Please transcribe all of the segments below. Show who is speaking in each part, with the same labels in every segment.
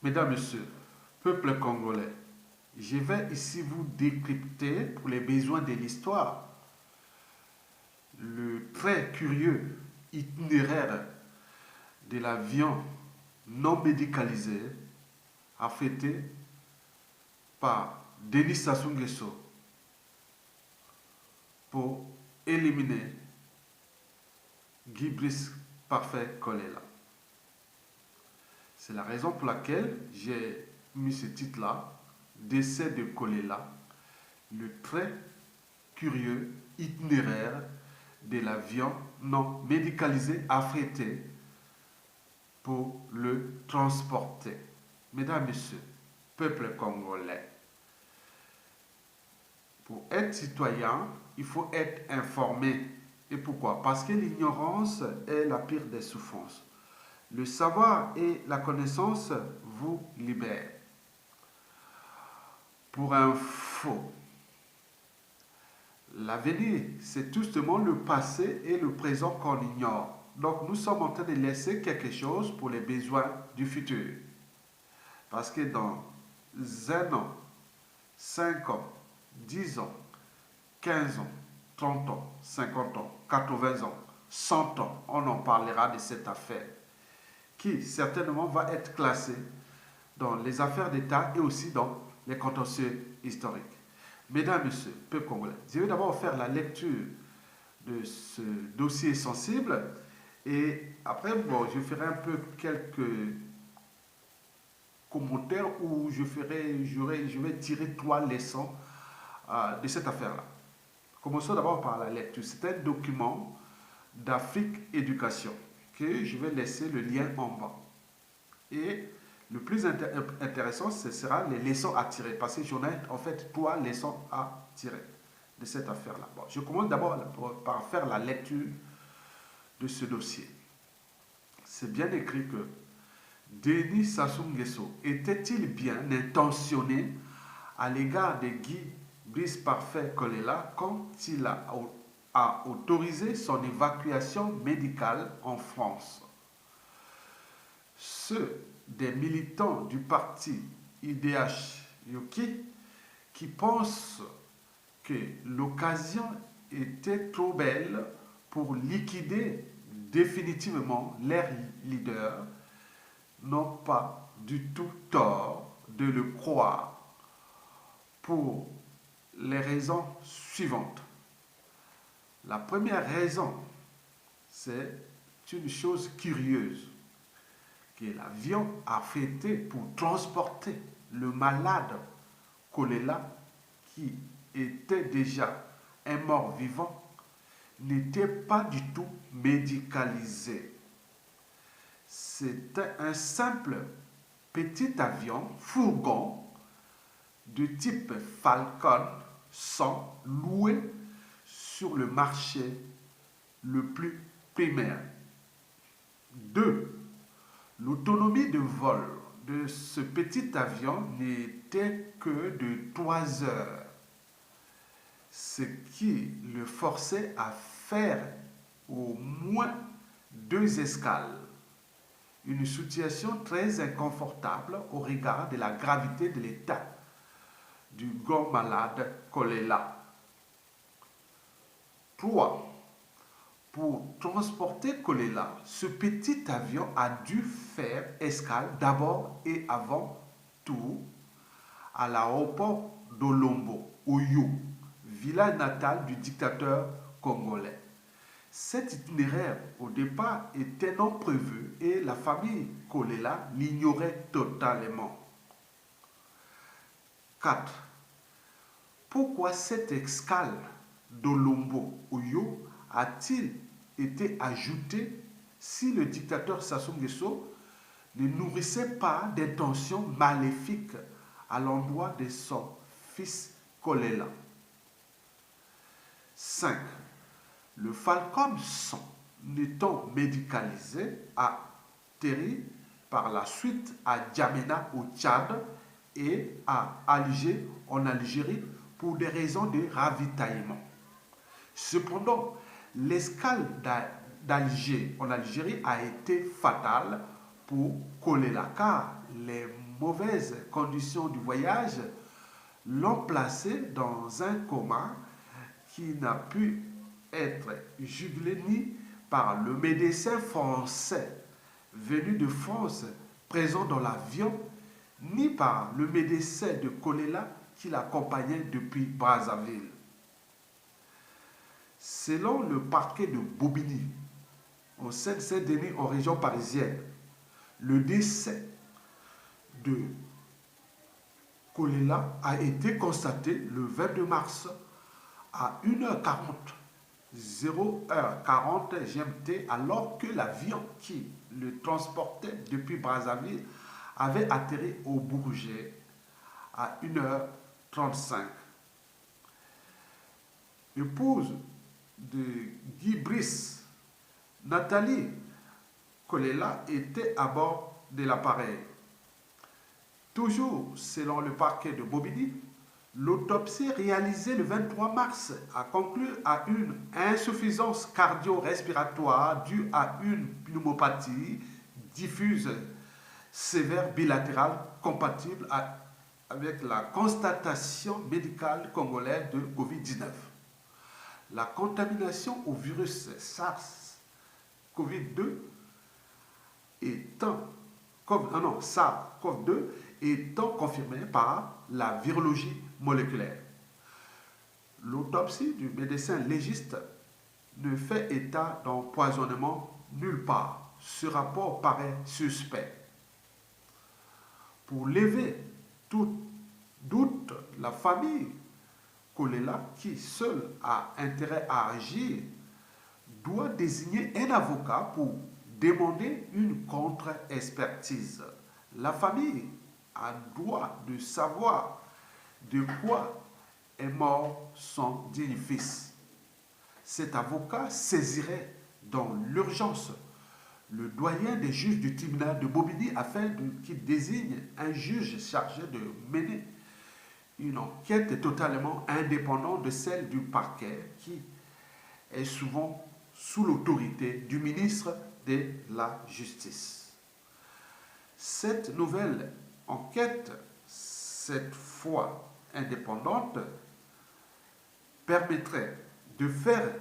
Speaker 1: Mesdames, Messieurs, peuple congolais, je vais ici vous décrypter pour les besoins de l'histoire le très curieux itinéraire de l'avion non médicalisé affrété par Denis Sassou Nguesso pour éliminer Guy Brice Parfait Kolela. C'est la raison pour laquelle j'ai mis ce titre-là, Décès de Kolela, le très curieux itinéraire de l'avion non médicalisé affrété pour le transporter. Mesdames, Messieurs, peuple congolais, pour être citoyen, il faut être informé. Et pourquoi? Parce que l'ignorance est la pire des souffrances. Le savoir et la connaissance vous libèrent. Pour info, l'avenir, c'est justement le passé et le présent qu'on ignore. Donc nous sommes en train de laisser quelque chose pour les besoins du futur. Parce que dans 1 an, 5 ans, 10 ans, 15 ans, 30 ans, 50 ans, 80 ans, 100 ans, on en parlera de cette affaire qui certainement va être classée dans les affaires d'État et aussi dans les contentieux historiques. Mesdames, Messieurs, peuple congolais, je vais d'abord faire la lecture de ce dossier sensible et après, je ferai un peu quelques commentaires où je vais tirer 3 leçons de cette affaire-là. Commençons d'abord par la lecture. C'est un document d'Afrique Éducation que je vais laisser le lien en bas. Et le plus intéressant, ce sera les leçons à tirer. Parce que j'en ai en fait 3 leçons à tirer de cette affaire-là. Bon, je commence d'abord par faire la lecture de ce dossier. C'est bien écrit que Denis Sassou Nguesso était-il bien intentionné à l'égard de Guy Brice Parfait Kolela quand il a autorisé son évacuation médicale en France? Ceux des militants du parti IDH Yoki qui pensent que l'occasion était trop belle pour liquider définitivement leur leader n'ont pas du tout tort de le croire pour les raisons suivantes. La première raison, c'est une chose curieuse, que l'avion affrété pour transporter le malade Kolela, qui était déjà un mort-vivant, n'était pas du tout médicalisé. C'était un simple petit avion fourgon de type Falcon 100 loué sur le marché le plus primaire. 2. L'autonomie de vol de ce petit avion n'était que de 3 heures, ce qui le forçait à faire au moins 2 escales. Une situation très inconfortable au regard de la gravité de l'état du grand malade Kolela. 3. Pour transporter Kolela, ce petit avion a dû faire escale d'abord et avant tout à l'aéroport d'Olombo, Oyo, village natale du dictateur congolais. Cet itinéraire, au départ, était non prévu et la famille Kolela l'ignorait totalement. 4. Pourquoi cette escale d'Olombo-Oyo a-t-il été ajoutée si le dictateur Sassou Nguesso ne nourrissait pas d'intentions maléfiques à l'endroit de son fils Kolela? 5. Le Falcon 100, n'étant médicalisé, a atterri par la suite à Djamena au Tchad et à Alger en Algérie pour des raisons de ravitaillement. Cependant, l'escale d'Alger en Algérie a été fatale pour Kolela car les mauvaises conditions du voyage l'ont placé dans un coma qui n'a pu être jugulé ni par le médecin français venu de France présent dans l'avion, ni par le médecin de Kolela qui l'accompagnait depuis Brazzaville. Selon le parquet de Bobigny, au Seine-Saint-Denis, en région parisienne, le décès de Kolela a été constaté le 22 mars à 1h40, 0h40 GMT, alors que l'avion qui le transportait depuis Brazzaville avait atterri au Bourget à 1h35. Épouse de Guy Brice, Nathalie Kolela était à bord de l'appareil. Toujours selon le parquet de Bobigny, l'autopsie réalisée le 23 mars a conclu à une insuffisance cardio-respiratoire due à une pneumopathie diffuse sévère bilatérale compatible avec la constatation médicale congolaise de Covid-19. La contamination au virus SARS-CoV-2 SARS-CoV-2 étant confirmée par la virologie moléculaire. L'autopsie du médecin légiste ne fait état d'empoisonnement nulle part. Ce rapport paraît suspect. Pour lever tout doute, la famille Kolela, qui seule a intérêt à agir, doit désigner un avocat pour demander une contre-expertise. La famille a droit de savoir de quoi est mort son digne fils. Cet avocat saisirait dans l'urgence le doyen des juges du tribunal de Bobigny afin qu'il désigne un juge chargé de mener une enquête totalement indépendante de celle du parquet qui est souvent sous l'autorité du ministre de la Justice. Cette nouvelle enquête, cette fois indépendante, permettrait de faire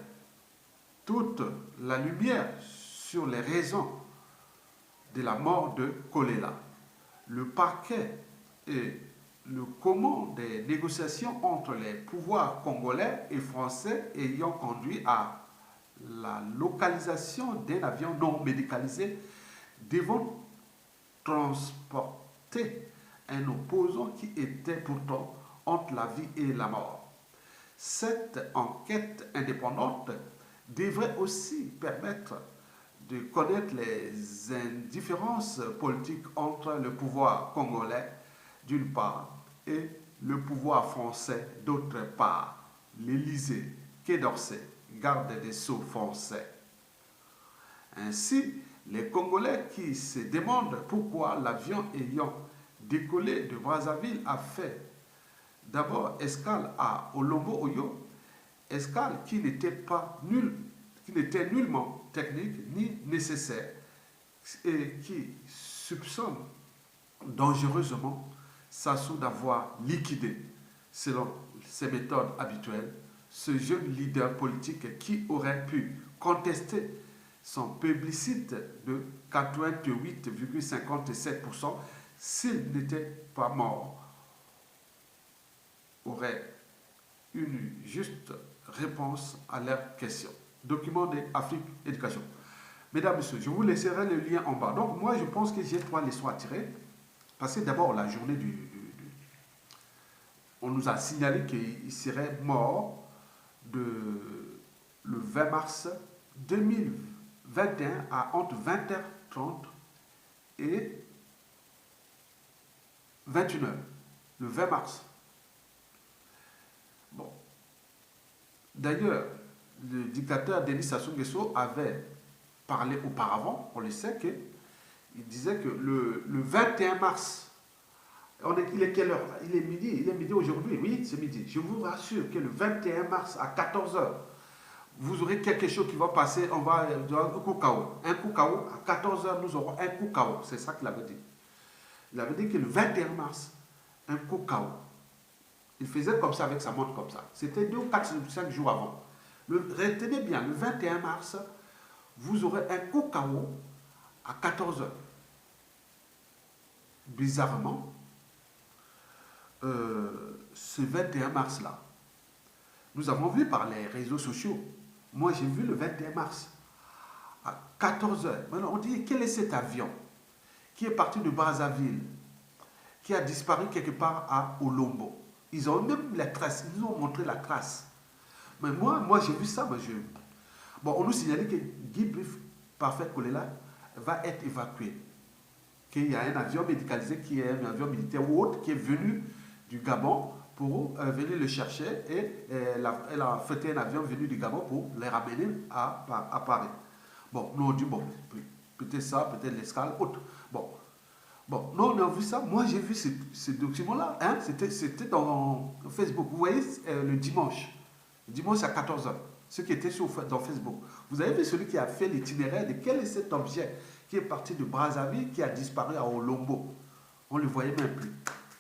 Speaker 1: toute la lumière sur les raisons de la mort de Kolela. Le parquet et le comment des négociations entre les pouvoirs congolais et français ayant conduit à la localisation d'un avion non médicalisé devant transporter un opposant qui était pourtant entre la vie et la mort. Cette enquête indépendante devrait aussi permettre de connaître les indifférences politiques entre le pouvoir congolais d'une part et le pouvoir français d'autre part, l'Élysée, Quai d'Orsay, garde des Sceaux français. Ainsi, les Congolais qui se demandent pourquoi l'avion ayant décollé de Brazzaville a fait d'abord escale à Olombo-Oyo, escale qui n'était nullement technique ni nécessaire et qui soupçonne dangereusement Sassou d'avoir liquidé, selon ses méthodes habituelles, ce jeune leader politique qui aurait pu contester son plébiscite de 88,57% s'il n'était pas mort, aurait une juste réponse à leurs questions. Document d'Afrique Éducation. Mesdames, Messieurs, je vous laisserai le lien en bas. Donc moi, je pense que j'ai 3 leçons à tirer. Parce que d'abord, la journée on nous a signalé qu'il serait mort le 20 mars 2021 entre 20h30 et 21h. Le 20 mars. Bon. D'ailleurs, le dictateur Denis Sassou Nguesso avait parlé auparavant, on le sait, il disait que le 21 mars, il est quelle heure? Il est midi aujourd'hui, oui, c'est midi. Je vous rassure que le 21 mars à 14h, vous aurez quelque chose qui va passer, on va un coup KO. Un coup KO, à 14h, nous aurons un coup KO. C'est ça qu'il avait dit. Il avait dit que le 21 mars, un cacao. Il faisait comme ça avec sa montre comme ça. C'était 2 ou 4, 5 jours avant. Retenez bien, le 21 mars, vous aurez un cacao à 14 heures. Bizarrement, ce 21 mars-là, nous avons vu par les réseaux sociaux. Moi, j'ai vu le 21 mars à 14 heures. Maintenant, on dit, quel est cet avion qui est parti de Brazzaville, qui a disparu quelque part à Olombo? Ils ont même la trace, ils nous ont montré la trace. Mais moi j'ai vu ça. Bon, on nous signalait que Guy Brief Parfait Kolela va être évacué. Qu'il y a un avion médicalisé qui est un avion militaire ou autre qui est venu du Gabon pour venir le chercher et elle a fêté un avion venu du Gabon pour les ramener à Paris. Bon, nous on dit, bon, peut-être ça, peut-être l'escale, autre. Bon, nous on a vu ça. Moi j'ai vu ce document-là. Hein, c'était dans Facebook. Vous voyez, le dimanche à 14 heures, ce qui était dans Facebook. Vous avez vu celui qui a fait l'itinéraire de quel est cet objet qui est parti de Brazzaville, qui a disparu à Olombo. On ne le voyait même plus.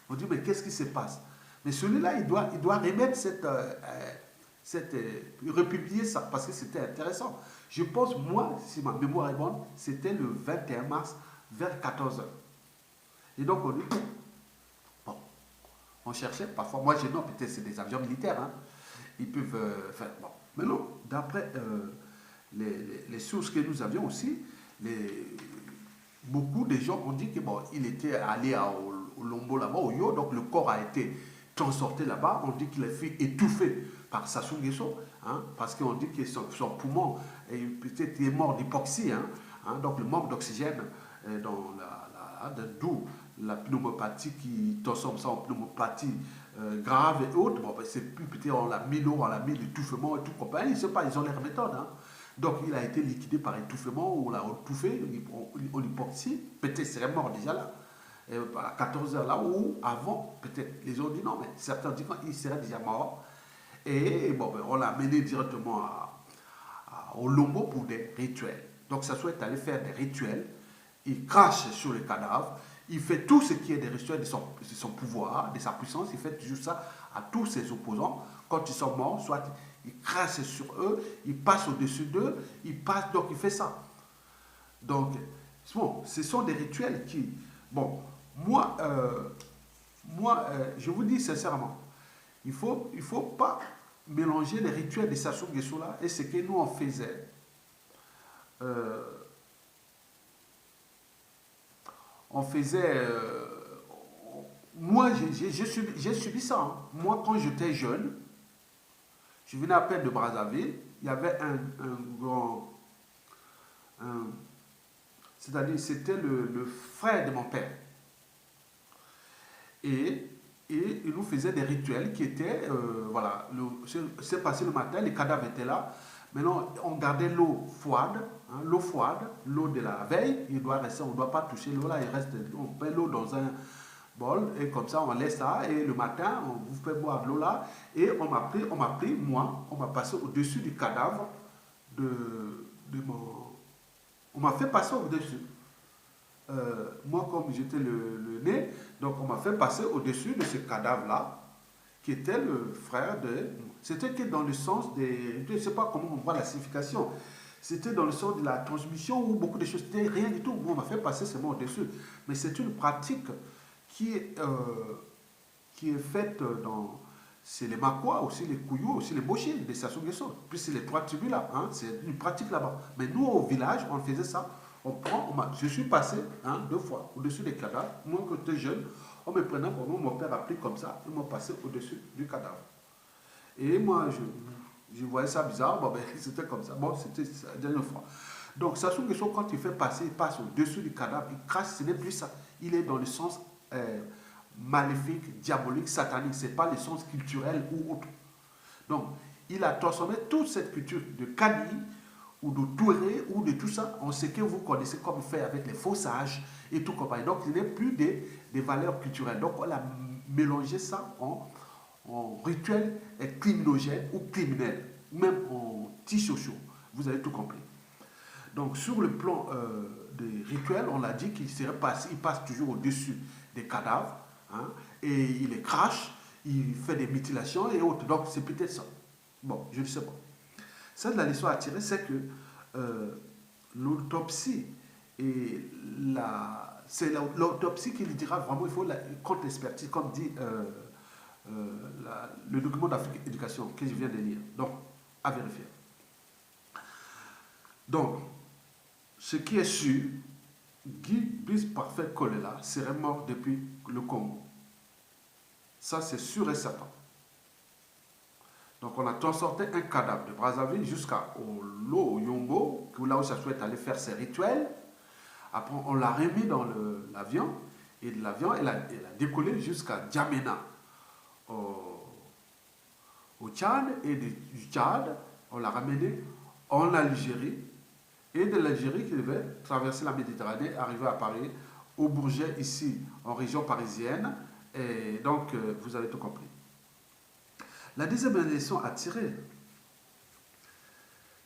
Speaker 1: On dit, mais qu'est-ce qui se passe? Mais celui-là, il doit remettre republier ça, parce que c'était intéressant. Je pense, moi, si ma mémoire est bonne, c'était le 21 mars, vers 14 heures. Et donc, on dit, bon, on cherchait, parfois, moi, j'ai non, peut-être c'est des avions militaires, hein. Ils peuvent faire, bon. Mais non, d'après les sources que nous avions aussi, beaucoup de gens ont dit que bon, il était allé à Olombo là-bas, au Yo, donc le corps a été transporté là-bas. On dit qu'il a fait étouffé par Sassou Nguesso, hein, parce qu'on dit que son poumon peut-être est mort d'hypoxie, hein, donc le manque d'oxygène d'où la pneumopathie qui transforme ça en pneumopathie grave et autres. Bon, ben, c'est plus peut-être on l'a mis l'eau, on l'a mis l'étouffement et tout compagnie. Je ne sais pas, ils ont leur méthode. Hein. Donc il a été liquidé par étouffement, ou on l'a étouffé, on l'hypoxie. Peut-être serait mort déjà là, à 14 heures là, ou avant, peut-être. Les autres disent non, mais certains disent qu'il serait déjà mort. Et bon, ben, on l'a amené directement à Olombo pour des rituels. Donc ça souhaite aller faire des rituels. Il crache sur le cadavre. Il fait tout ce qui est des rituels de son pouvoir, de sa puissance. Il fait toujours ça à tous ses opposants. Quand ils sont morts, soit il crache sur eux, il passe au-dessus d'eux, donc il fait ça. Donc, bon, ce sont des rituels qui... Bon, moi, je vous dis sincèrement, il faut pas mélanger les rituels de Sassou Nguesso là et ce que nous on faisait. Moi, j'ai subi ça. Hein. Moi, quand j'étais jeune, je venais à peine de Brazzaville, il y avait un grand... c'est-à-dire, c'était le frère de mon père. Et il nous faisait des rituels qui étaient... voilà, c'est passé le matin, les cadavres étaient là. Maintenant, on gardait l'eau froide, hein, l'eau de la veille, il doit rester, on ne doit pas toucher l'eau là, il reste, on met l'eau dans un bol, et comme ça, on laisse ça, et le matin, on vous fait boire de l'eau là, et on m'a pris, moi, on m'a passé au-dessus du cadavre de mon... On m'a fait passer au-dessus. Moi, comme j'étais le nez, donc on m'a fait passer au-dessus de ce cadavre-là, qui était le frère de... C'était que dans le sens des... Je ne sais pas comment on voit la signification. C'était dans le sens de la transmission ou beaucoup de choses. C'était rien du tout. Moi, on m'a fait passer seulement au-dessus. Mais c'est une pratique qui est faite dans... C'est les Makwa, aussi les Kouyou, aussi les Bochis, les Sassou Nguesso. Puis c'est les 3 tribus là. Hein, c'est une pratique là-bas. Mais nous, au village, on faisait ça. Je suis passé 2 fois au-dessus des cadavres. Moi, quand j'étais jeune, on me prenait pour moi, mon père a pris comme ça, il m'a passé au-dessus du cadavre. Et moi, je voyais ça bizarre, bon, ben, c'était comme ça. Bon, c'était la dernière fois. Donc, Sassou Nguesso, quand il fait passer, il passe au-dessus du cadavre, il crache, ce n'est plus ça. Il est dans le sens maléfique, diabolique, satanique. Ce n'est pas le sens culturel ou autre. Donc, il a transformé toute cette culture de Kani, ou de Touré, ou de tout ça, en ce que vous connaissez comme fait avec les faux sages et tout compagnie. Donc, il n'est plus des valeurs culturelles. Donc, on a mélangé ça en rituel criminogène ou criminel, même en antisociaux. Vous avez tout compris. Donc, sur le plan des rituels, on l'a dit qu'il passe toujours au-dessus des cadavres, hein, et il les crache, il fait des mutilations et autres. Donc c'est peut-être ça. Bon, je ne sais pas. Ça, de la leçon à tirer, c'est que l'autopsie et c'est l'autopsie qui lui dira vraiment, il faut la contre-expertise, comme dit le document d'Afrique Éducation que je viens de lire. Donc, à vérifier. Donc, ce qui est sûr, Guy Brice Parfait Kolela serait mort depuis le Congo. Ça, c'est sûr et certain. Donc, on a transporté un cadavre de Brazzaville jusqu'à Yombo, là où ça souhaite aller faire ses rituels. Après, on l'a remis dans l'avion, et de l'avion, elle a décollé jusqu'à Djamena, au Tchad, et du Tchad, on l'a ramené en Algérie, et de l'Algérie qui devait traverser la Méditerranée, arriver à Paris, au Bourget, ici, en région parisienne. Et donc, vous avez tout compris. La deuxième leçon à tirer,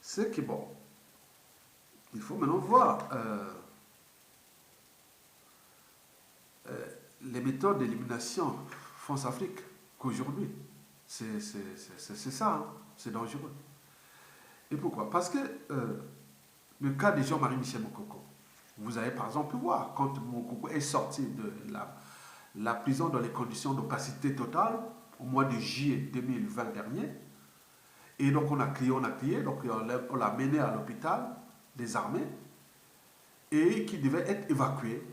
Speaker 1: c'est que, bon, il faut maintenant voir les méthodes d'élimination France-Afrique qu'aujourd'hui. C'est ça, hein, c'est dangereux. Et pourquoi? Parce que le cas de Jean-Marie Michel Mokoko, vous avez par exemple pu voir, quand Mokoko est sorti de la prison dans les conditions d'opacité totale, au mois de juillet 2020 dernier, et donc on a crié, donc on l'a mené à l'hôpital des armées, et qui devait être évacué.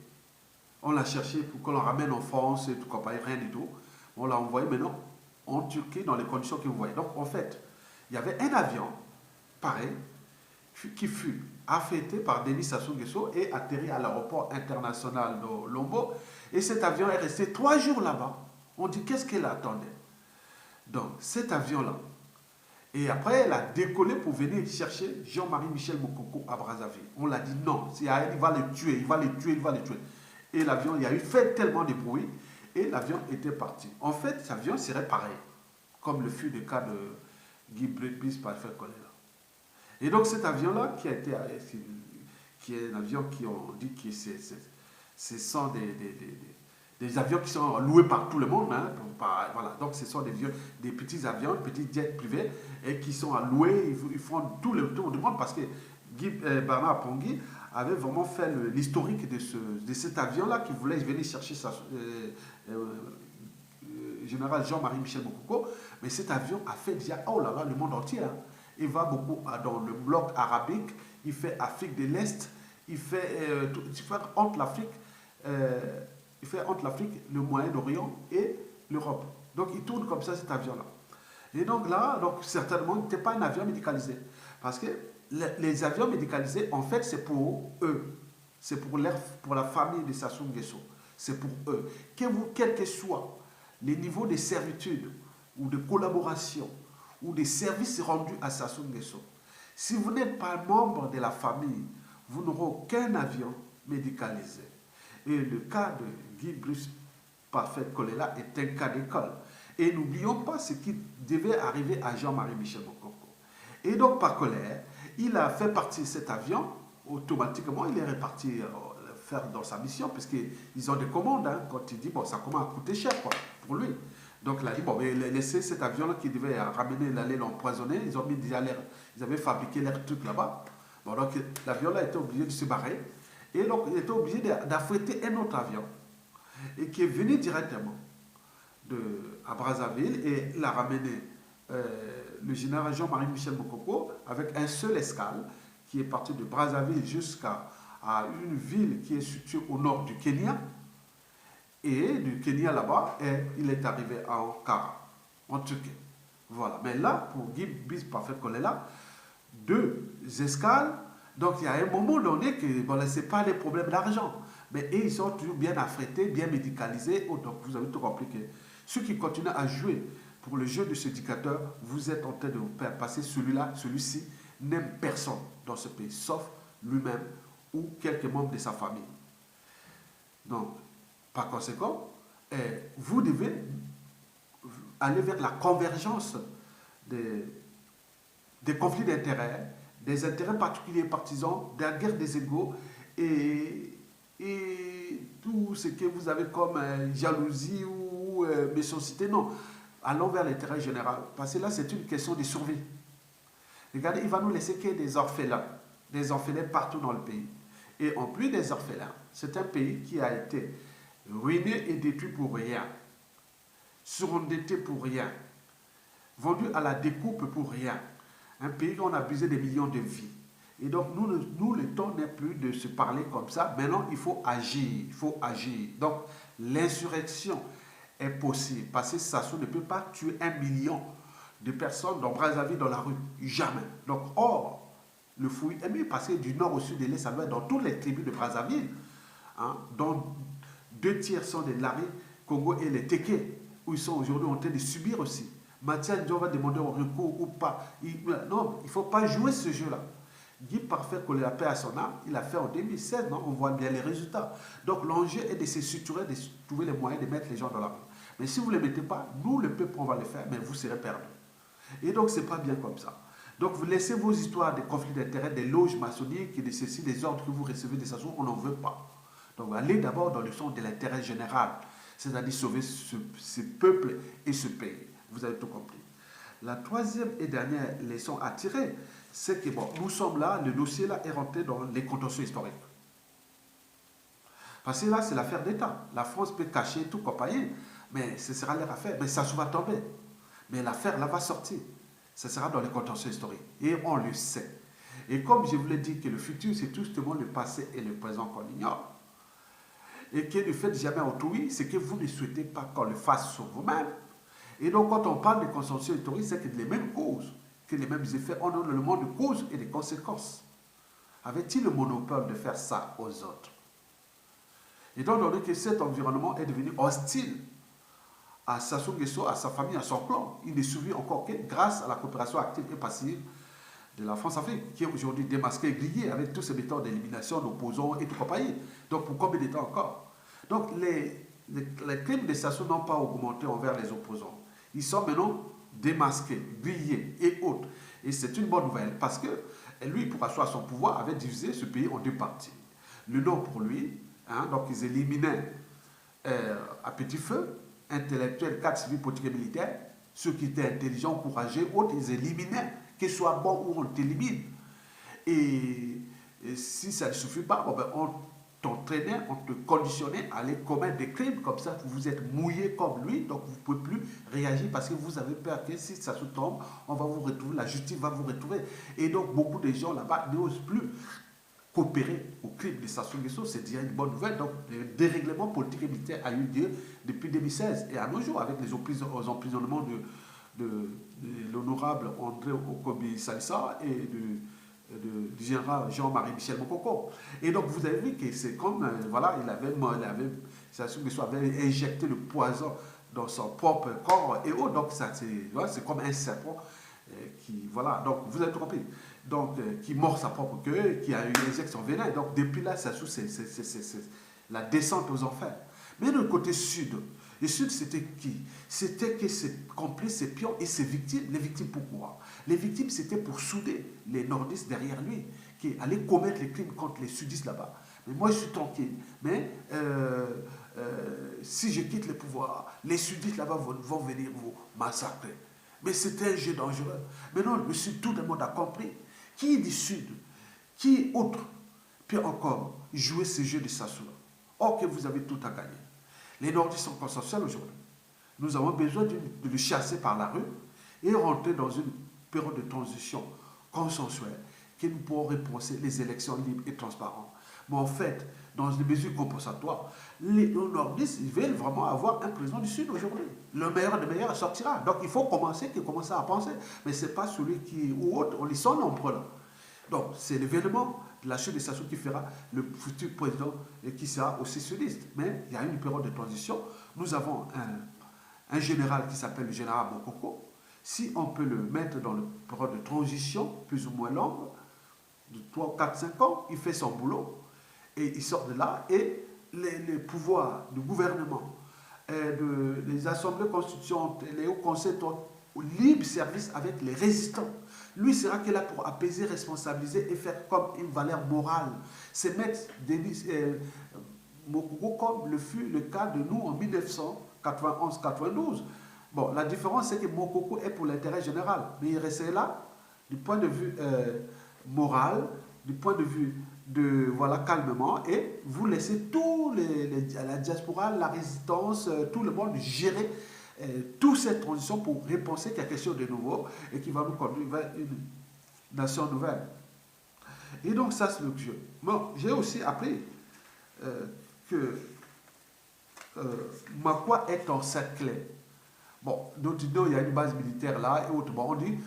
Speaker 1: On l'a cherché pour qu'on le ramène en France et tout, compagnie, rien du tout. On l'a envoyé maintenant en Turquie dans les conditions que vous voyez. Donc en fait, il y avait un avion, pareil, qui fut affrété par Denis Sassou Nguesso et atterri à l'aéroport international de Lombo. Et cet avion est resté 3 jours là-bas. On dit qu'est-ce qu'elle attendait. Donc cet avion-là, et après elle a décollé pour venir chercher Jean-Marie Michel Mokoko à Brazzaville. On l'a dit non, il va le tuer, il va le tuer, il va le tuer. Et l'avion, il y a eu fait tellement de bruit, et l'avion était parti. En fait, cet avion serait pareil, comme le fut le cas de Guy Brice Parfait Kolela. Et donc cet avion-là, qui est un avion qui ont dit que ce sont des avions qui sont loués par tout le monde, hein, voilà. Donc ce sont des petits avions, des petits jets privés, et qui sont loués, ils font tout le tour du monde, parce que Bernard Apongi avait vraiment fait l'historique de cet avion-là qui voulait venir chercher général Jean-Marie Michel Mokoko. Mais cet avion a fait déjà, oh là là, le monde entier. Hein. Il va beaucoup dans le bloc arabique, il fait Afrique de l'Est, il fait entre l'Afrique, le Moyen-Orient et l'Europe. Donc il tourne comme ça cet avion-là. Et donc là, certainement, ce n'était pas un avion médicalisé. Parce que les avions médicalisés, en fait, c'est pour eux. C'est pour la famille de Sassou Nguesso. C'est pour eux. Quel que soit les niveaux de servitude ou de collaboration ou des services rendus à Sassou Nguesso, si vous n'êtes pas membre de la famille, vous n'aurez aucun avion médicalisé. Et le cas de Guy Brice Parfait Kolela est un cas d'école. Et n'oublions pas ce qui devait arriver à Jean-Marie Michel Mokoko. Et donc, par colère, il a fait partir cet avion, automatiquement, il est reparti faire dans sa mission, puisqu'ils ont des commandes, hein, quand il dit, bon, ça commence à coûter cher, quoi, pour lui. Donc, il a dit, bon, mais laissez cet avion-là qui devait ramener, l'aller l'empoisonner, ils ont mis déjà l'air, ils avaient fabriqué l'air truc là-bas. Bon, donc, l'avion-là était obligé de se barrer, et donc, il était obligé d'affréter un autre avion, et qui est venu directement à Brazzaville, et il a ramené le général Jean-Marie Michel Mokoko avec un seul escale qui est parti de Brazzaville jusqu'à une ville qui est située au nord du Kenya. Et du Kenya là-bas, il est arrivé à Ankara, en Turquie. Voilà. Mais là, pour Guy Brice Parfait Kolela, 2 escales. Donc il y a un moment donné que bon, ce n'est pas des problèmes d'argent. Mais ils sont toujours bien affrétés, bien médicalisés. Donc vous avez tout compris que ceux qui continuent à jouer pour le jeu de ce dictateur, vous êtes en train de vous faire passer celui-ci n'aime personne dans ce pays, sauf lui-même ou quelques membres de sa famille. Donc, par conséquent, vous devez aller vers la convergence des conflits d'intérêts, des intérêts particuliers et partisans, de la guerre des égaux, et et tout ce que vous avez comme jalousie ou méchanceté, non. Allons vers l'intérêt général, parce que là, c'est une question de survie. Regardez, il va nous laisser que des orphelins partout dans le pays. Et en plus des orphelins, c'est un pays qui a été ruiné et détruit pour rien, surendetté pour rien, vendu à la découpe pour rien. Un pays où on a abusé des millions de vies. Et donc, nous, le temps n'est plus de se parler comme ça. Maintenant, il faut agir. Il faut agir. Donc, l'insurrection est possible. Parce que Sassou ne peut pas tuer 1 million de personnes dans Brazzaville, dans la rue. Jamais. Donc, or, le fouillis est mieux parce que du nord au sud de l'est, ça doit être dans toutes les tribus de Brazzaville. Hein, dont 2 tiers sont des Lari, Congo et les Téké, où ils sont aujourd'hui en train de subir aussi. Mathias Dion va demander au recours ou pas. Non, il ne faut pas jouer ce jeu-là. Guy Parfait, que la paix à son âme, il a fait en 2016, non, on voit bien les résultats. Donc l'enjeu est de se suturer, de trouver les moyens de mettre les gens dans la rue. Mais si vous ne les mettez pas, nous, le peuple, on va le faire, mais vous serez perdus. Et donc, ce n'est pas bien comme ça. Donc, vous laissez vos histoires de conflits d'intérêts, des loges maçonniques, de ceci, des ordres que vous recevez de sa source, on n'en veut pas. Donc, allez d'abord dans le sens de l'intérêt général, c'est-à-dire sauver ce peuple et ce pays. Vous avez tout compris. La troisième et dernière leçon à tirer, c'est que bon, nous sommes là, le dossier là est rentré dans les contentieux historiques. Parce que là, c'est l'affaire d'État. La France peut cacher tout compagnie, mais ce sera leur affaire. Mais ça va tomber. Mais l'affaire là va sortir. Ce sera dans les contentieux historiques. Et on le sait. Et comme je vous l'ai dit que le futur, c'est tout justement le passé et le présent qu'on ignore. Et que ne faites jamais autrui, c'est que vous ne souhaitez pas qu'on le fasse sur vous-même. Et donc, quand on parle de consensus historique, c'est que les mêmes causes, que les mêmes effets, on a le monde de causes et de conséquences. Avait-il le monopole de faire ça aux autres? Et donc, on dit que cet environnement est devenu hostile à Sassou Nguesso, à sa famille, à son clan. Il ne survit encore que grâce à la coopération active et passive de la France-Afrique, qui est aujourd'hui démasquée et grillée avec tous ces méthodes d'élimination d'opposants et tout compagnie. Donc, pour combien de temps encore? Donc, les crimes de Sassou n'ont pas augmenté envers les opposants. Ils sont maintenant démasqués, grillés et autres. Et c'est une bonne nouvelle parce que lui, pour asseoir son pouvoir, avait divisé ce pays en 2 parties. Le nord pour lui, hein, donc ils éliminaient à petit feu, intellectuels, cadres civils, politiques et militaires, ceux qui étaient intelligents, courageux, autres, ils éliminaient, qu'ils soient bons ou on t'élimine. Et si ça ne suffit pas, bon, ben, on t'entraînait, on te conditionnait à aller commettre des crimes comme ça, vous êtes mouillé comme lui, donc vous ne pouvez plus réagir parce que vous avez peur que si ça se tombe, on va vous retrouver, la justice va vous retrouver. Et donc beaucoup de gens là-bas n'osent plus coopérer au crime de Sassou Nguesso, c'est déjà une bonne nouvelle. Donc le dérèglement politique et militaire a eu lieu depuis 2016 et à nos jours avec les emprisonnements de l'honorable André Okobi Salissa et du général Jean-Marie Michel Mokoko. Et donc vous avez vu que c'est comme, voilà, Sassou Nguesso avait injecté le poison dans son propre corps et autres. Donc c'est comme un serpent qui, voilà, donc vous avez tout compris. Donc qui mord sa propre queue, qui a eu injecté son venin. Donc depuis là, Sassou, c'est la descente aux enfers. Mais le côté sud, le sud, c'était qui? C'était que ses complices, ses pions et ses victimes. Les victimes, pourquoi? Les victimes, c'était pour souder les nordistes derrière lui, qui allaient commettre les crimes contre les sudistes là-bas. Mais moi, je suis tranquille. Mais si je quitte le pouvoir, les sudistes là-bas vont venir vous massacrer. Mais c'était un jeu dangereux. Maintenant, le sud, tout le monde a compris. Qui est du sud? Qui autre peut encore jouer ce jeu de Sassou? Or que vous avez tout à gagner. Les nordistes sont consensuels aujourd'hui. Nous avons besoin de le chasser par la rue et rentrer dans une période de transition consensuelle que nous pourrons repenser les élections libres et transparentes. Mais en fait, dans les mesures compensatoires, les nordistes ils veulent vraiment avoir un président du Sud aujourd'hui. Le meilleur des meilleurs sortira. Donc il faut commencer à penser. Mais ce n'est pas celui qui ou autre, on y sont nombreux là. Donc c'est l'événement de la chute de Sassou qui fera le futur président et qui sera aussi sudiste. Mais il y a une période de transition. Nous avons un général qui s'appelle le général Mokoko. Si on peut le mettre dans le période de transition, plus ou moins longue, de 3, 4, 5 ans, il fait son boulot et il sort de là et les pouvoirs du gouvernement, les assemblées constituantes, les hauts conseils, libre service avec les résistants. Lui sera qu'il là pour apaiser, responsabiliser et faire comme une valeur morale. C'est mettre Mokoko comme le fut le cas de nous en 1991-92. Bon, la différence, c'est que Mokoko est pour l'intérêt général, mais il restait là du point de vue moral, du point de vue de, voilà, calmement, et vous laissez la diaspora, la résistance, tout le monde gérer toute cette transition pour repenser qu'il y a quelque chose de nouveau et qui va nous conduire vers une nation nouvelle. Et donc ça, c'est le jeu. Bon, j'ai aussi appris que Makwa est encerclé. Bon, donc il y a une base militaire là et autrement. On dit,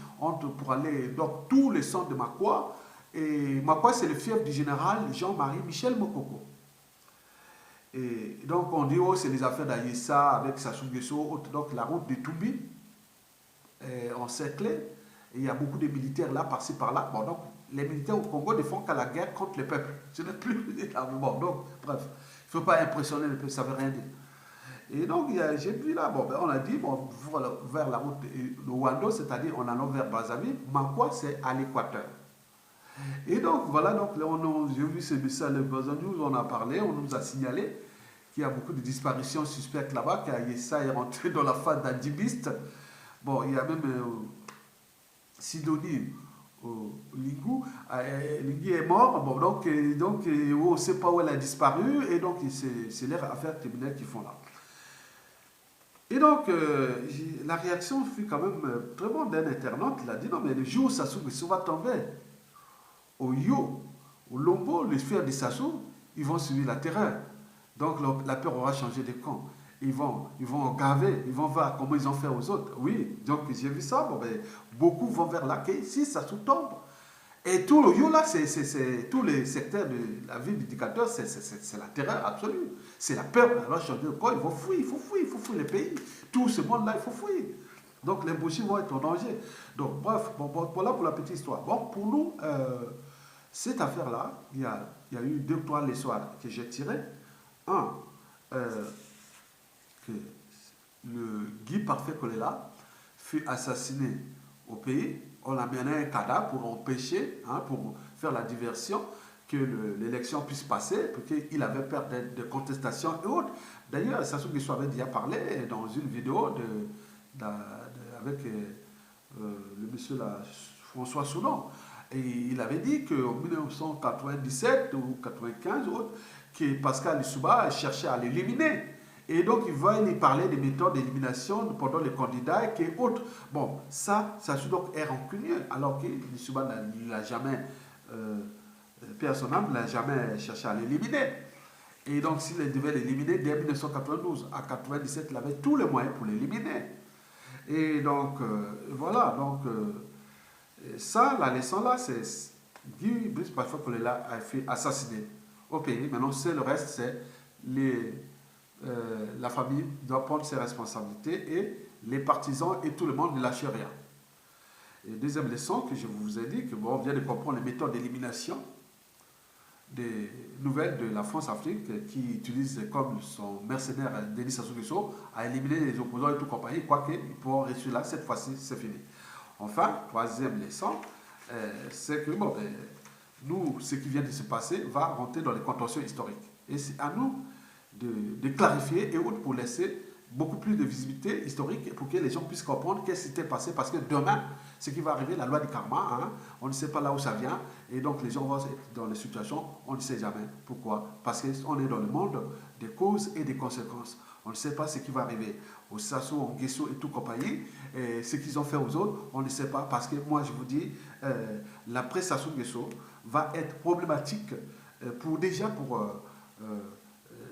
Speaker 1: pour aller dans tous les centres de Makwa, et Makwa c'est le fief du général Jean-Marie Michel Mokoko. Et donc on dit, oh, c'est les affaires d'Ayessa avec Sassou Nguesso, donc la route de Toubi est encerclée. Et il y a beaucoup de militaires là, par-ci par-là. Bon, donc les militaires au Congo ne font qu'à la guerre contre le peuple. Ce n'est plus bon, donc, bref, il ne faut pas impressionner le peuple, ça ne veut rien dire. Et donc, j'ai vu là, bon, ben, on a dit, bon, vers la route de Wando, c'est-à-dire en allant vers Brazzaville, Makwa, c'est à l'équateur. Et donc, voilà, donc, j'ai vu ce message, le News, on a parlé, on nous a signalé qu'il y a beaucoup de disparitions suspectes là-bas, qu'Ayessa est rentré dans la phase d'adibiste. Bon, il y a même Sidonie Lingou est mort, bon, donc on ne sait pas où elle a disparu, et donc c'est leur affaire criminelle qu'ils font là. Et donc, la réaction fut quand même très bonne d'un internaute. Il a dit, non, mais le jour où Sassou Nguesso va tomber, au Yo, au Lombo, les frères de Sassou, ils vont subir la terreur. Donc, la peur aura changé de camp. Ils vont gaver, ils vont voir comment ils ont fait aux autres. Oui, donc j'ai vu ça, bon, ben, beaucoup vont vers là, que si Sassou tombe. Et tout le Yo là, tous les secteurs de la ville du dictateur, c'est la terreur absolue. C'est la peur. Alors, je dis, quoi, il faut fuir le pays. Tout ce monde-là, il faut fuir. Donc, les Bouchis vont être en danger. Donc, bref, bon, voilà pour la petite histoire. Bon, pour nous, cette affaire-là, il y a eu 2 ou 3 leçons que j'ai tirées. Un, que le Guy Parfait Kolela fut assassiné au pays. On a mené un cadavre pour empêcher, pour faire la diversion, que l'élection puisse passer, parce qu'il avait peur de contestation et autres. D'ailleurs, Sassou Nguesso avait déjà parlé dans une vidéo avec le monsieur là, François Soudan. Et il avait dit qu'en 1997 ou 1995, que Pascal Lissouba cherchait à l'éliminer. Et donc, il va lui parler des méthodes d'élimination pendant les candidats et autres. Bon, ça donc est rancunier, alors que Lissouba ne l'a jamais, personnellement, ne l'a jamais cherché à l'éliminer. Et donc, s'il devait l'éliminer dès 1992, à 1997, il avait tous les moyens pour l'éliminer. Et donc, voilà, donc, ça, la leçon là, c'est Guy Brice Parfait Kolela a fait assassiner au pays. Maintenant, c'est le reste, c'est la famille doit prendre ses responsabilités et les partisans et tout le monde ne lâche rien. Et deuxième leçon que je vous ai dit, que bon, on vient de comprendre les méthodes d'élimination des nouvelles de la France-Afrique qui utilise comme son mercenaire Denis Sassou Nguesso à éliminer les opposants et tout compagnie, quoique ils pourront rester là, cette fois-ci c'est fini. Enfin, troisième leçon, c'est que bon, nous, ce qui vient de se passer va rentrer dans les contentieux historiques. Et c'est à nous de clarifier et autres pour laisser beaucoup plus de visibilité historique pour que les gens puissent comprendre qu'est-ce qui s'était passé. Parce que demain, ce qui va arriver, la loi du karma, on ne sait pas là où ça vient. Et donc les gens vont être dans les situations, on ne sait jamais. Pourquoi? Parce qu'on est dans le monde des causes et des conséquences. On ne sait pas ce qui va arriver au Sassou, au Nguesso et tout compagnie. Et ce qu'ils ont fait aux autres, on ne sait pas. Parce que moi, je vous dis, l'après Sassou Nguesso va être problématique pour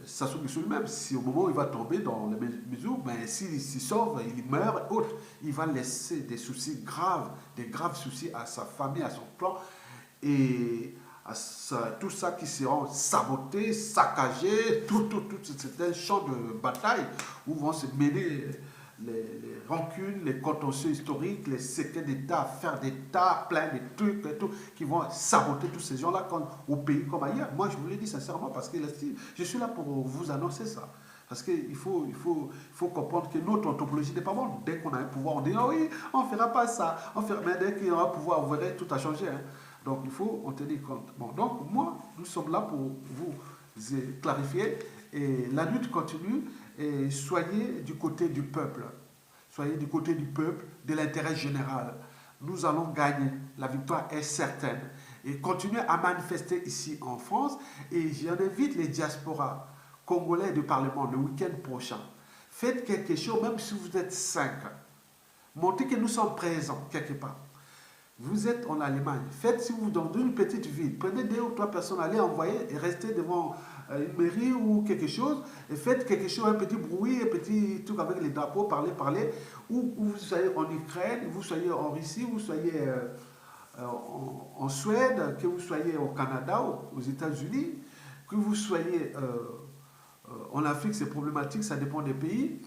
Speaker 1: Sassou Nguesso lui-même. Si au moment où il va tomber dans les mesures, mais s'il s'y sauve, il meurt, autre, il va laisser des soucis graves, des graves soucis à sa famille, à son clan. Et tout ça qui seront sabotés, saccagés, c'est un champ de bataille où vont se mêler les rancunes, les contentieux historiques, les secrets d'État, affaires d'État, plein de trucs et tout, qui vont saboter tous ces gens-là au pays comme ailleurs. Moi, je vous le dis sincèrement parce que je suis là pour vous annoncer ça. Parce qu'il faut comprendre que notre anthropologie n'est pas bonne. Dès qu'on a un pouvoir, on dit oh oui, on ne fera pas ça. Mais dès qu'il y aura un pouvoir, vous verrez, tout a changé. Hein. Donc il faut en tenir compte. Bon, donc moi, nous sommes là pour vous clarifier. Et la lutte continue. Et soyez du côté du peuple. Soyez du côté du peuple, de l'intérêt général. Nous allons gagner. La victoire est certaine. Et continuez à manifester ici en France. Et j'en invite les diasporas congolais du Parlement le week-end prochain. Faites quelque chose, même si vous êtes 5. Montrez que nous sommes présents quelque part. Vous êtes en Allemagne. Faites, si vous dans une petite ville, prenez 2 ou 3 personnes, allez envoyer et restez devant une mairie ou quelque chose et faites quelque chose, un petit bruit, un petit truc avec les drapeaux, parler. Ou vous soyez en Ukraine, vous soyez en Russie, vous soyez en Suède, que vous soyez au Canada, aux États-Unis, que vous soyez en Afrique, c'est problématique, ça dépend des pays,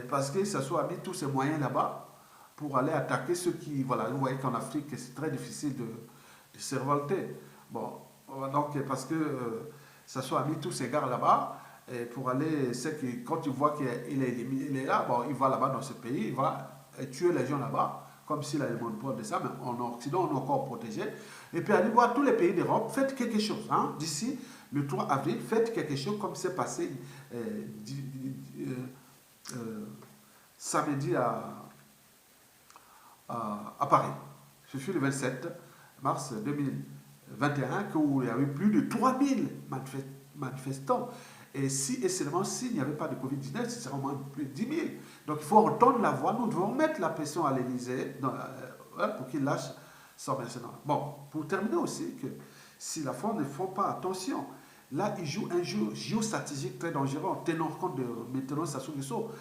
Speaker 1: parce que ça soit mis tous ces moyens là-bas pour aller attaquer ceux qui, voilà, vous voyez qu'en Afrique, c'est très difficile de se révolter. Bon, donc, parce que ça soit mis tous ces gars là-bas, et pour aller, c'est que quand il voit qu'il est là, bon, il va là-bas dans ce pays, il va tuer les gens là-bas, comme s'il a le monopole de ça, mais en Occident, on est encore protégé. Et puis aller voir tous les pays d'Europe, faites quelque chose, hein, d'ici le 3 avril, faites quelque chose comme c'est passé samedi à Paris. Ce fut le 27 mars 2021 où il y avait plus de 3000 manifestants. Et si et seulement s'il n'y avait pas de Covid-19, ce serait au moins plus de 10 000. Donc il faut entendre la voix. Nous devons mettre la pression à l'Élysée pour qu'il lâche son mercenaire. Bon, pour terminer aussi, que si la France ne fait pas attention, là, il joue un jeu géostratégique très dangereux en tenant compte de maintenant Sassou Nguesso.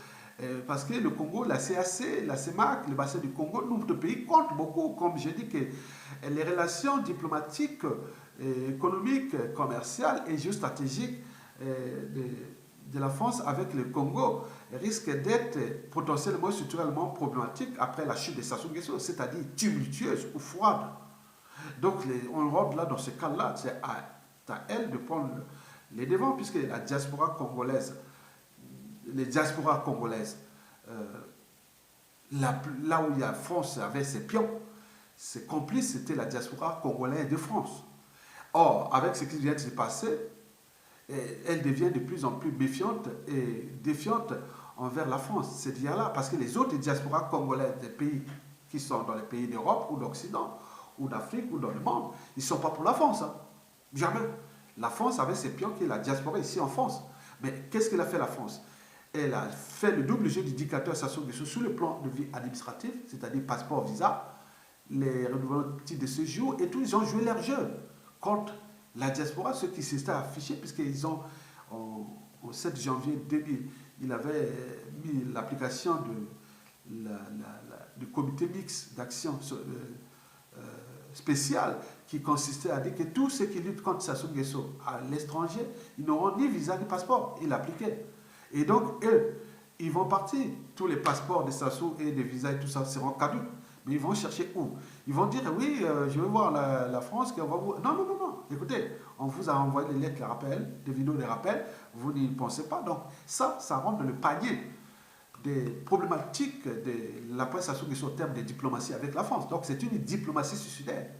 Speaker 1: Parce que le Congo, la CAC, la CEMAC, le bassin du Congo, le nombre de pays compte beaucoup. Comme j'ai dit, que les relations diplomatiques, économiques, commerciales et géostratégiques de la France avec le Congo risquent d'être potentiellement structurellement problématiques après la chute de Sassou Nguesso, c'est-à-dire tumultueuse ou froide. Donc, on rentre là dans ce cas-là, c'est à elle de prendre les devants, puisque la diaspora congolaise, les diasporas congolaises, là où il y a France avec ses pions, ses complices, c'était la diaspora congolaise de France. Or, avec ce qui vient de se passer, elle devient de plus en plus méfiante et défiante envers la France, cette là parce que les autres diasporas congolaises des pays qui sont dans les pays d'Europe ou d'Occident, ou d'Afrique, ou dans le monde, ils ne sont pas pour la France. Hein. Jamais. La France avait ses pions qui est la diaspora ici en France. Mais qu'est-ce qu'elle a fait la France? Elle a fait le double jeu du dictateur Sassou Nguesso sur le plan de vie administratif, c'est-à-dire passeport, visa, les renouvellements de titres de séjour, et tout, ils ont joué leur jeu contre la diaspora, ceux qui s'étaient affichés, puisqu'ils ont, au 7 janvier 2000, il avait mis l'application du comité mixte d'action spéciale qui consistait à dire que tous ceux qui luttent contre Sassou Nguesso à l'étranger, ils n'auront ni visa ni passeport. Il appliquait. Et donc, eux, ils vont partir. Tous les passeports de Sassou et des visas et tout ça seront caducs. Mais ils vont chercher où? Ils vont dire, oui, je vais voir la France. Qui va vous... Non. Écoutez, on vous a envoyé des lettres de rappel, des vidéos de rappel. Vous n'y pensez pas. Donc, ça rentre dans le panier des problématiques de la presse Sassou Nguesso en termes de diplomatie avec la France. Donc, c'est une diplomatie suicidaire.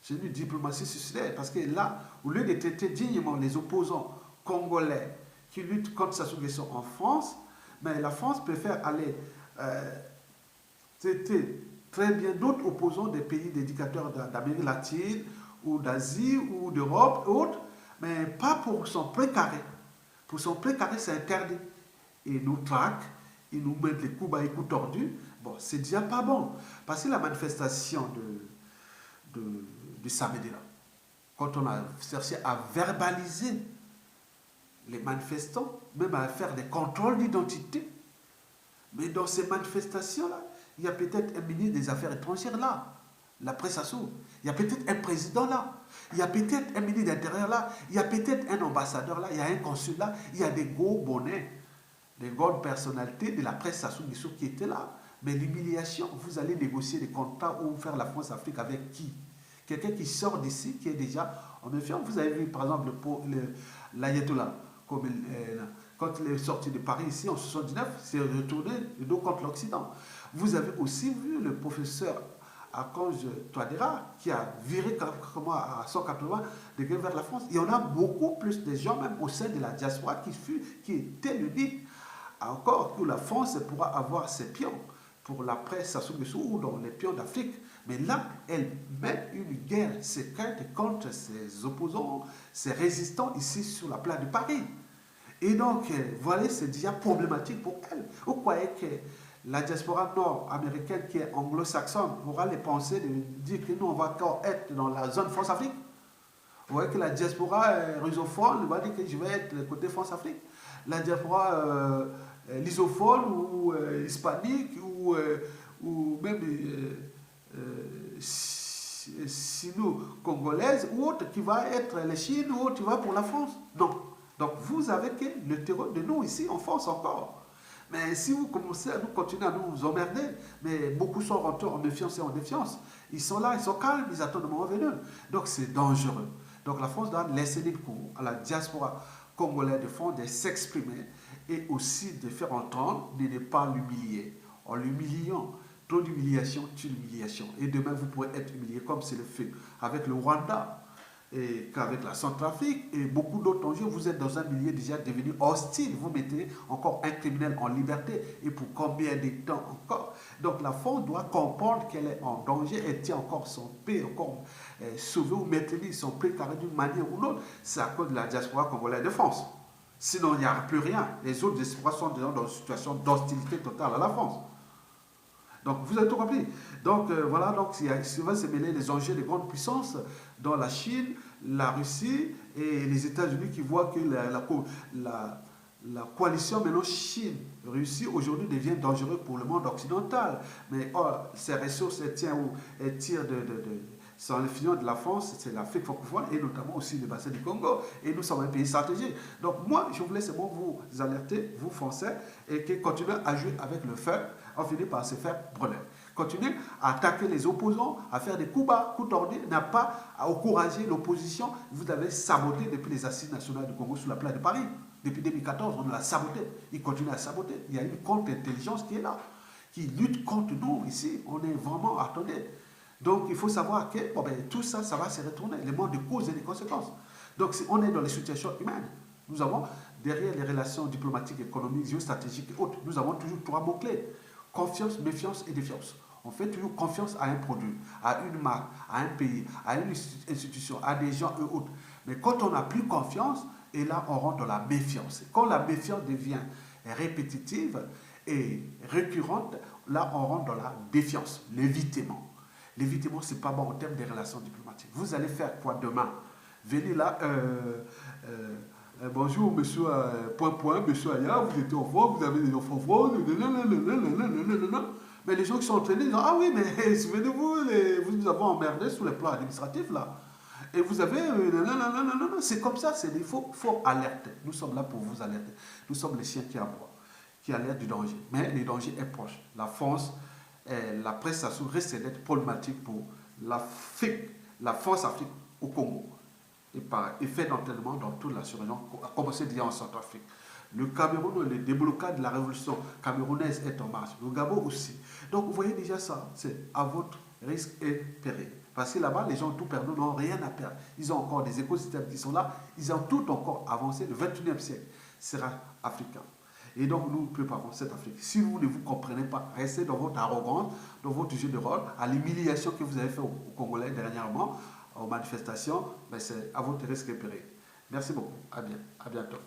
Speaker 1: C'est une diplomatie suicidaire. Parce que là, au lieu de traiter dignement les opposants congolais qui luttent contre Sassou Nguesso en France, mais la France préfère aller traiter très bien d'autres opposants des pays d'éducateurs d'Amérique latine ou d'Asie ou d'Europe et autres, mais pas pour son précaré. Pour son précaré, c'est interdit. Ils nous traquent, ils nous mettent les coups bas et coups tordus. Bon, c'est déjà pas bon. Parce que la manifestation du samedi là, quand on a cherché à verbaliser les manifestants, même à faire des contrôles d'identité, mais dans ces manifestations-là, il y a peut-être un ministre des Affaires étrangères là, la presse Sassou. Il y a peut-être un président là. Il y a peut-être un ministre de l'Intérieur là. Il y a peut-être un ambassadeur là. Il y a un consul là. Il y a des gros bonnets, des grandes personnalités de la presse Sassou Nguesso qui étaient là. Mais l'humiliation, vous allez négocier des contrats ou faire la France-Afrique avec qui? Quelqu'un qui sort d'ici, qui est déjà en méfiance. Vous avez vu par exemple l'ayatollah comme quand il est sorti de Paris ici en 79, c'est retourné le dos contre l'Occident. Vous avez aussi vu le professeur Archange Touadéra qui a viré à 180 degrés vers la France. Il y en a beaucoup plus de gens, même au sein de la diaspora, qui étaient le dit encore que la France pourra avoir ses pions pour l'après Sassou Nguesso ou dans les pions d'Afrique. Mais là, elle mène une guerre secrète contre ses opposants, ses résistants ici sur la place de Paris. Et donc, voilà, c'est déjà problématique pour elle. Vous croyez que la diaspora nord-américaine qui est anglo-saxonne aura les pensées de dire que nous, on va encore être dans la zone France-Afrique? Vous voyez que la diaspora rusophone va dire que je vais être le côté France-Afrique. La diaspora lysophone ou hispanique ou même sino-congolaise ou autre qui va être les Chine ou autre qui va pour la France. Non. Donc vous avez que le terreau de nous ici en France encore. Mais si vous commencez à nous continuer à nous emmerder, mais beaucoup sont rentrés en méfiance et en défiance. Ils sont là, ils sont calmes, ils attendent le moment venu. Donc c'est dangereux. Donc la France doit laisser libre cours à la diaspora congolaise de fond de s'exprimer et aussi de faire entendre, de ne pas l'humilier. En l'humiliant, trop d'humiliation tue l'humiliation. Et demain, vous pourrez être humilié comme c'est le fait avec le Rwanda, et qu'avec la Centrafrique et beaucoup d'autres enjeux, vous êtes dans un milieu déjà devenu hostile. Vous mettez encore un criminel en liberté. Et pour combien de temps encore? Donc la France doit comprendre qu'elle est en danger. Elle tient encore son paix, encore sauver ou maintenir son paix carré d'une manière ou d'une autre. C'est à cause de la diaspora congolaise de France. Sinon, il n'y a plus rien. Les autres diasporas sont déjà dans une situation d'hostilité totale à la France. Donc, vous avez tout compris. Donc, voilà, donc, il va se mêler les enjeux des grandes puissances dans la Chine, la Russie et les États-Unis qui voient que la coalition maintenant Chine-Russie aujourd'hui devient dangereuse pour le monde occidental. Mais ces ressources, elles tirent sur les filions de la France, c'est l'Afrique francophone et notamment aussi le bassin du Congo. Et nous sommes un pays stratégique. Donc, moi, je voulais seulement vous alerter, vous Français, et que continuez à jouer avec le feu. On finit par se faire brûler. Continuez à attaquer les opposants, à faire des coups bas, coups tordus, n'a pas à encourager l'opposition. Vous avez saboté depuis les assises nationales du Congo sur la place de Paris. Depuis 2014, on l'a saboté. Il continue à saboter. Il y a une contre-intelligence qui est là, qui lutte contre nous ici. On est vraiment attendés. Donc il faut savoir que bon, ben, tout ça, ça va se retourner. Les modes de cause et des conséquences. Donc on est dans les situations humaines. Nous avons, derrière les relations diplomatiques, économiques, géostratégiques et autres, nous avons toujours 3 mots-clés. Confiance, méfiance et défiance. On fait toujours confiance à un produit, à une marque, à un pays, à une institution, à des gens et autres. Mais quand on n'a plus confiance, et là on rentre dans la méfiance. Quand la méfiance devient répétitive et récurrente, là on rentre dans la défiance, l'évitement. L'évitement, ce n'est pas bon en termes des relations diplomatiques. Vous allez faire quoi demain? Venez là, bonjour, monsieur, monsieur Aya, vous étiez enfant, vous avez des enfants forts, mais les gens qui sont entraînés disent, ah oui, mais souvenez-vous, vous nous avez emmerdés sur le plan administratif, là. Et vous avez, c'est comme ça, il faut alerter. Nous sommes là pour vous alerter. Nous sommes les chiens qui aboient, qui alertent du danger. Mais le danger est proche. La France, la prestation risque d'être problématique pour l'Afrique, la France-Afrique au Congo. Et par effet d'entraînement dans toute la sous-région, à commencer déjà en Centrafrique. Le Cameroun, le déblocage de la révolution camerounaise est en marche. Le Gabon aussi. Donc vous voyez déjà ça, c'est à votre risque et péril. Parce que là-bas, les gens ont tout perdu, n'ont rien à perdre. Ils ont encore des écosystèmes qui sont là, ils ont tout encore avancé. Le 21e siècle sera africain. Et donc nous préparons cette Afrique. Si vous ne vous comprenez pas, restez dans votre arrogance, dans votre jeu de rôle, à l'humiliation que vous avez fait aux Congolais dernièrement, aux manifestations, mais c'est à votre risque et péril. Merci beaucoup. À bientôt.